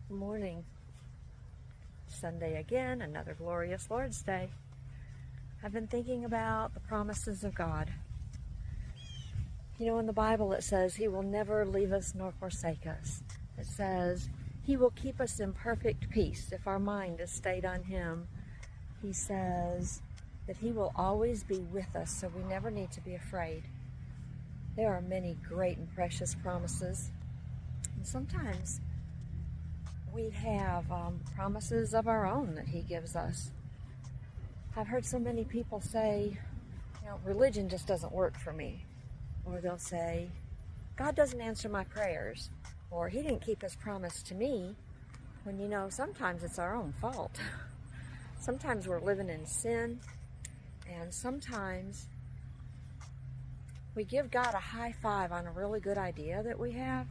Good morning. Sunday again, another glorious Lord's Day. I've been thinking about the promises of God. You know, in the Bible it says He will never leave us nor forsake us. It says He will keep us in perfect peace if our mind is stayed on Him. He says that He will always be with us, so we never need to be afraid. There are many great and precious promises, and sometimes we have promises of our own that He gives us. I've heard so many people say, religion just doesn't work for me. Or they'll say, God doesn't answer my prayers. Or He didn't keep His promise to me. When sometimes it's our own fault. Sometimes we're living in sin. And sometimes we give God a high five on a really good idea that we have.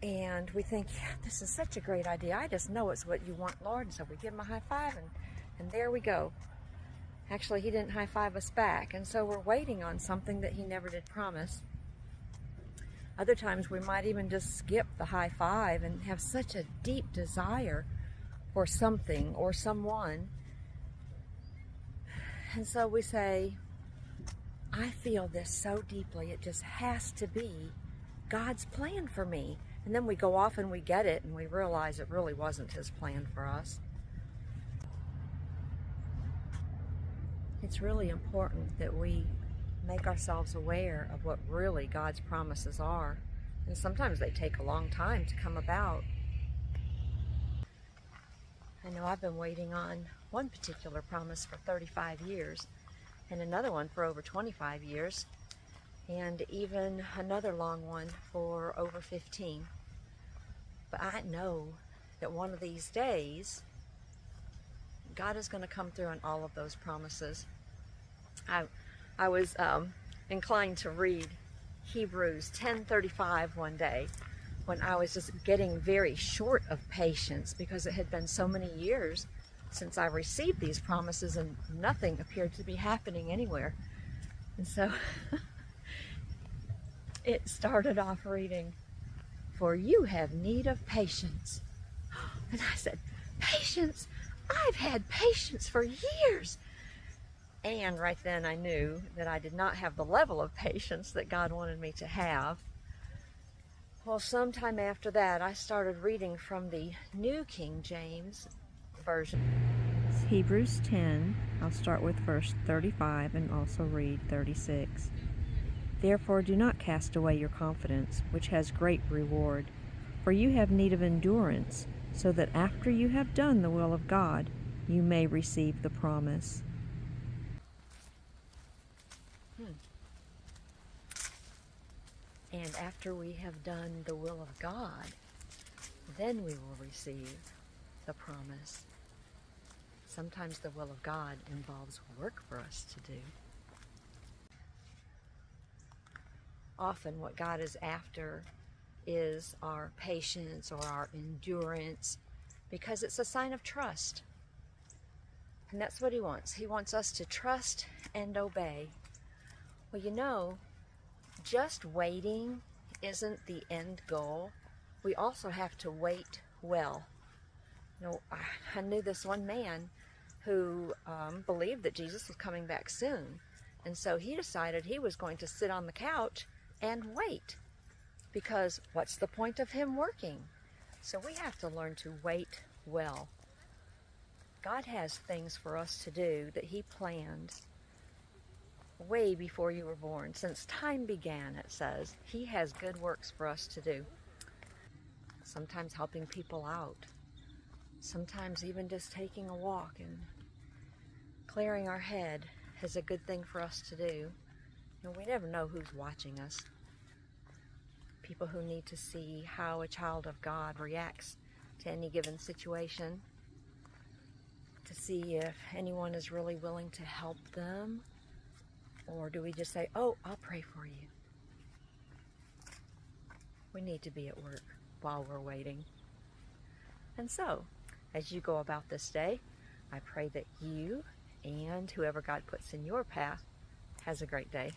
And we think, yeah, this is such a great idea. I just know it's what you want, Lord. And so we give Him a high five, and there we go. Actually, He didn't high five us back. And so we're waiting on something that He never did promise. Other times we might even just skip the high five and have such a deep desire for something or someone. And so we say, I feel this so deeply. It just has to be God's plan for me. And then we go off and we get it and we realize it really wasn't His plan for us. It's really important that we make ourselves aware of what really God's promises are. And sometimes they take a long time to come about. I know I've been waiting on one particular promise for 35 years and another one for over 25 years. And even another long one for over 15. But I know that one of these days, God is going to come through on all of those promises. I was inclined to read Hebrews 10:35 one day when I was just getting very short of patience because it had been so many years since I received these promises and nothing appeared to be happening anywhere. And so it started off reading, for you have need of patience. And I said, patience? I've had patience for years. And right then I knew that I did not have the level of patience that God wanted me to have. Well, sometime after that, I started reading from the New King James Version. Hebrews 10, I'll start with verse 35 and also read 36. Therefore do not cast away your confidence, which has great reward. For you have need of endurance, so that after you have done the will of God, you may receive the promise. And after we have done the will of God, then we will receive the promise. Sometimes the will of God involves work for us to do. Often what God is after is our patience or our endurance, because it's a sign of trust. And that's what He wants. He wants us to trust and obey. Well, just waiting isn't the end goal. We also have to wait well. I knew this one man who believed that Jesus was coming back soon. And so he decided he was going to sit on the couch and wait, because what's the point of him working? So we have to learn to wait well. God has things for us to do that He planned way before you were born. Since time began, it says, He has good works for us to do. Sometimes helping people out. Sometimes even just taking a walk and clearing our head is a good thing for us to do. We never know who's watching us. People who need to see how a child of God reacts to any given situation, to see if anyone is really willing to help them, or do we just say, oh, I'll pray for you. We need to be at work while we're waiting. And so, as you go about this day, I pray that you and whoever God puts in your path has a great day.